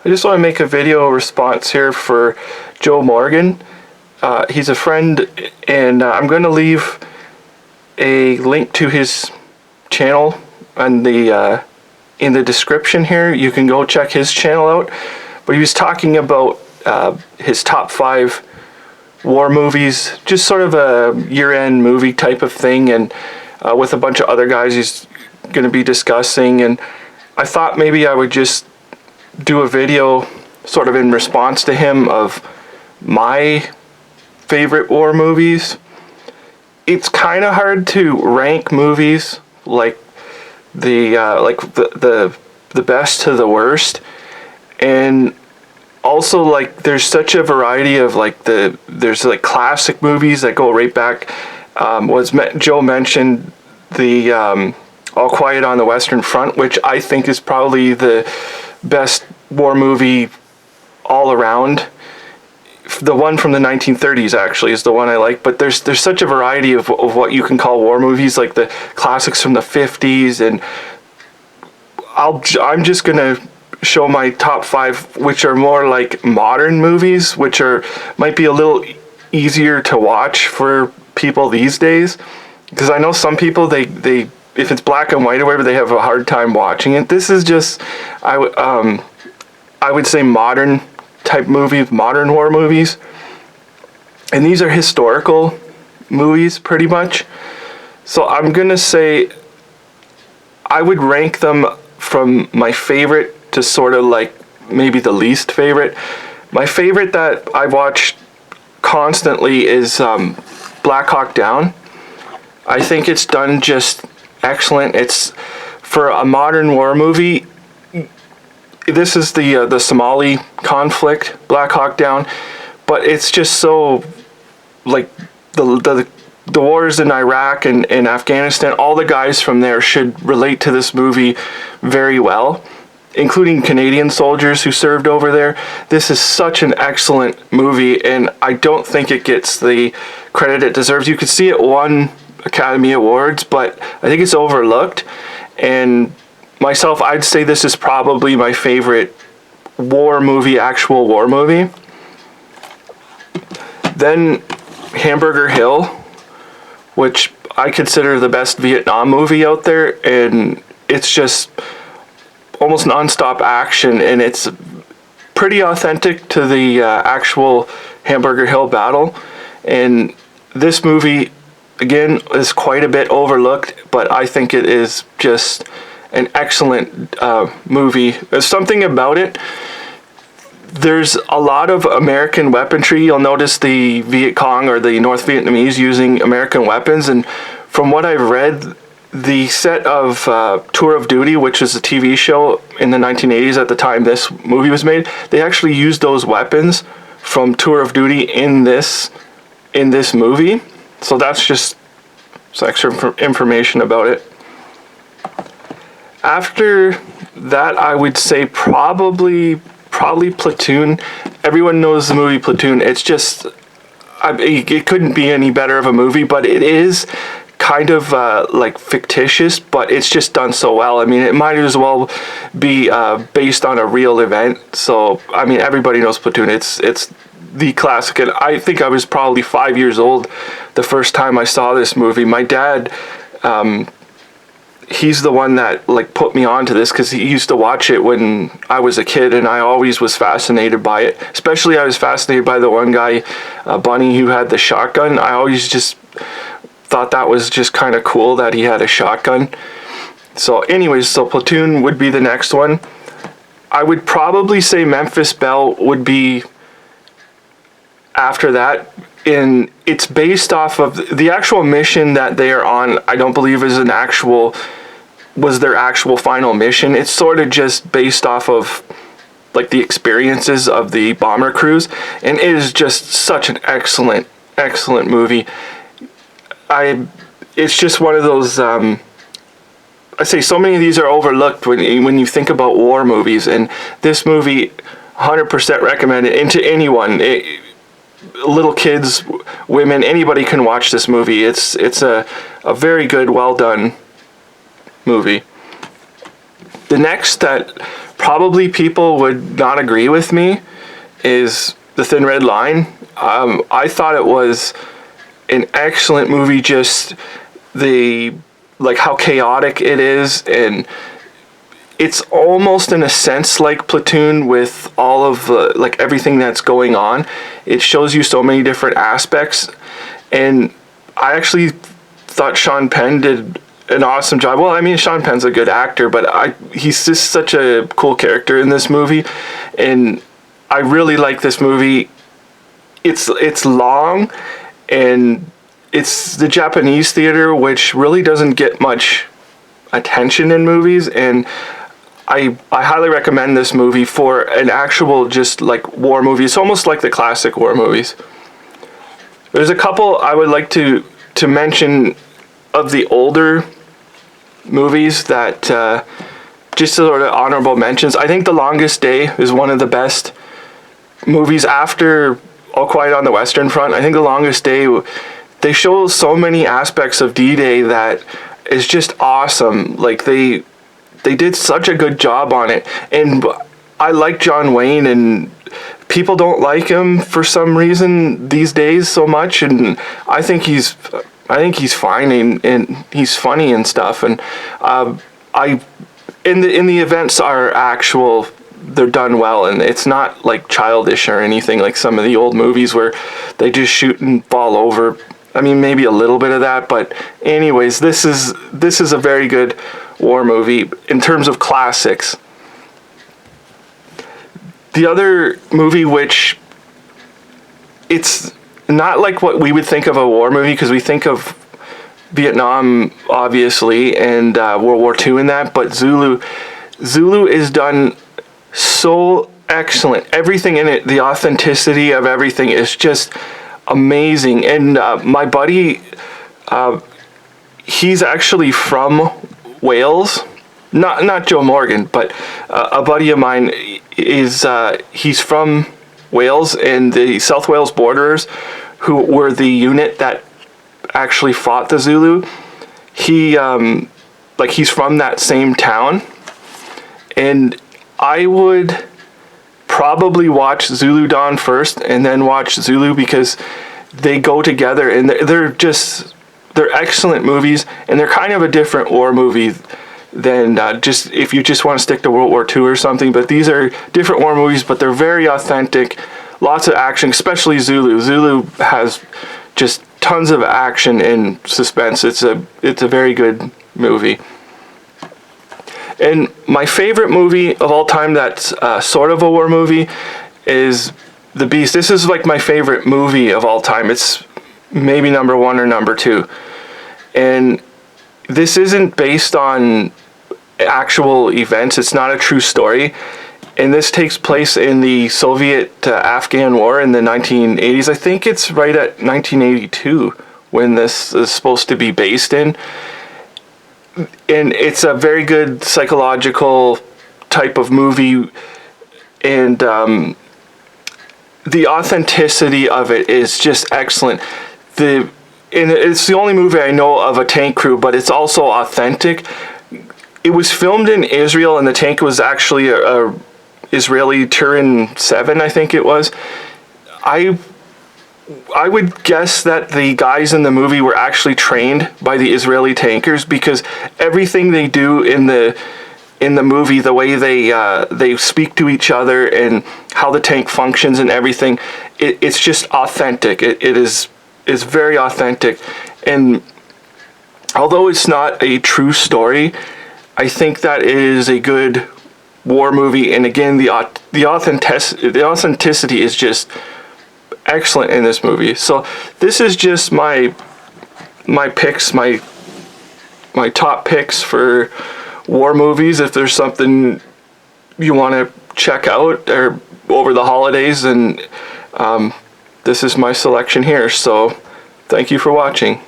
I just want to make a video response here for Joe Morgan. He's a friend, and I'm going to leave a link to his channel on the in the description here. You can go check his channel out. But he was talking about his top 5 war movies, just sort of a year-end movie type of thing, and with a bunch of other guys he's going to be discussing. And I thought maybe I would just do a video sort of in response to him of my favorite war movies. It's kind of hard to rank movies like the best to the worst, and also like there's such a variety of there's like classic movies that go right back. Joe mentioned the All Quiet on the Western Front, which I think is probably the best war movie all around. The one from the 1930s actually is the one I like, but there's such a variety of what you can call war movies, like the classics from the 50s, and I'm just gonna show my top 5, which are more like modern movies, which might be a little easier to watch for people these days, because I know some people they if it's black and white or whatever, they have a hard time watching it. This is just I would say modern type movies, modern war movies, and these are historical movies pretty much. So I'm gonna say I would rank them from my favorite to sort of like maybe the least favorite. My favorite that I watch constantly is Black Hawk Down. I think it's done just excellent. It's for a modern war movie. This is the Somali conflict, Black Hawk Down, but it's just so like the wars in Iraq and Afghanistan. All the guys from there should relate to this movie very well, including Canadian soldiers who served over there. This is such an excellent movie, and I don't think it gets the credit it deserves. You could see it won Academy Awards, but I think it's overlooked. And myself, I'd say this is probably my favorite war movie, actual war movie. Then Hamburger Hill, which I consider the best Vietnam movie out there, and it's just almost non-stop action, and it's pretty authentic to the actual Hamburger Hill battle. And this movie, again, is quite a bit overlooked, but I think it is just an excellent movie. There's something about it. There's a lot of American weaponry. You'll notice the Viet Cong or the North Vietnamese using American weapons, and from what I've read, the set of Tour of Duty, which is a TV show in the 1980s at the time this movie was made, they actually used those weapons from Tour of Duty in this movie. So that's just some extra information about it. After that, I would say probably Platoon. Everyone knows the movie Platoon. It's just, it couldn't be any better of a movie, but it is kind of like fictitious, but it's just done so well. I mean, it might as well be based on a real event. So, I mean, everybody knows Platoon. It's the classic, and I think I was probably 5 years old the first time I saw this movie. My dad, he's the one that like put me onto this, because he used to watch it when I was a kid, and I always was fascinated by it. Especially I was fascinated by the one guy, Bunny, who had the shotgun. I always just thought that was just kind of cool that he had a shotgun. So anyways, so Platoon would be the next one. I would probably say Memphis Belle would be after that. And it's based off of the actual mission that they are on. I don't believe was their actual final mission. It's sort of just based off of like the experiences of the bomber crews, and it is just such an excellent movie. It's just one of those, I say so many of these are overlooked when you think about war movies, and this movie 100% recommended. And to anyone, little kids, women, anybody can watch this movie. It's a very good, well done movie. The next that probably people would not agree with me is The Thin Red Line. I thought it was an excellent movie, just like how chaotic it is, and it's almost in a sense like Platoon with all of like everything that's going on. It shows you so many different aspects, and I actually thought Sean Penn did an awesome job. Well, I mean, Sean Penn's a good actor, but he's just such a cool character in this movie, and I really like this movie. It's long, and it's the Japanese theater, which really doesn't get much attention in movies, and I highly recommend this movie for an actual just like war movie. It's almost like the classic war movies. There's a couple I would like to mention of the older movies that just sort of honorable mentions. I think The Longest Day is one of the best movies after All Quiet on the Western Front. I think The Longest Day, they show so many aspects of D-Day that is just awesome. Like they did such a good job on it, and I like John Wayne, and people don't like him for some reason these days so much, and I think he's fine, and he's funny and stuff, and in the events are actual, they're done well, and it's not like childish or anything like some of the old movies where they just shoot and fall over. I mean, maybe a little bit of that, but anyways, this is a very good war movie in terms of classics. The other movie, which it's not like what we would think of a war movie, because we think of Vietnam obviously and World War II in that, but Zulu is done so excellent. Everything in it, the authenticity of everything is just amazing. And my buddy, he's actually from Wales, not Joe Morgan, but a buddy of mine is he's from Wales, and the South Wales Borderers, who were the unit that actually fought the Zulu. He's from that same town, and I would probably watch Zulu Dawn first and then watch Zulu, because they go together, and they're excellent movies, and they're kind of a different war movie than just if you just want to stick to World War II or something. But these are different war movies, but they're very authentic, lots of action, especially Zulu. Zulu has just tons of action and suspense. It's a very good movie. And my favorite movie of all time that's sort of a war movie is The Beast. This is like my favorite movie of all time. It's maybe number 1 or number 2. And this isn't based on actual events. It's not a true story. And this takes place in the Soviet-Afghan War in the 1980s. I think it's right at 1982 when this is supposed to be based in. And it's a very good psychological type of movie, and the authenticity of it is just excellent. And it's the only movie I know of a tank crew, but it's also authentic. It was filmed in Israel, and the tank was actually a Israeli Turin 7, I think it was. I would guess that the guys in the movie were actually trained by the Israeli tankers, because everything they do in the movie, the way they speak to each other and how the tank functions and everything, it's just authentic. It is very authentic, and although it's not a true story, I think that it is a good war movie. And again, the authenticity is just excellent in this movie. So this is just my picks, my top picks for war movies. If there's something you want to check out or over the holidays, and this is my selection here. So thank you for watching.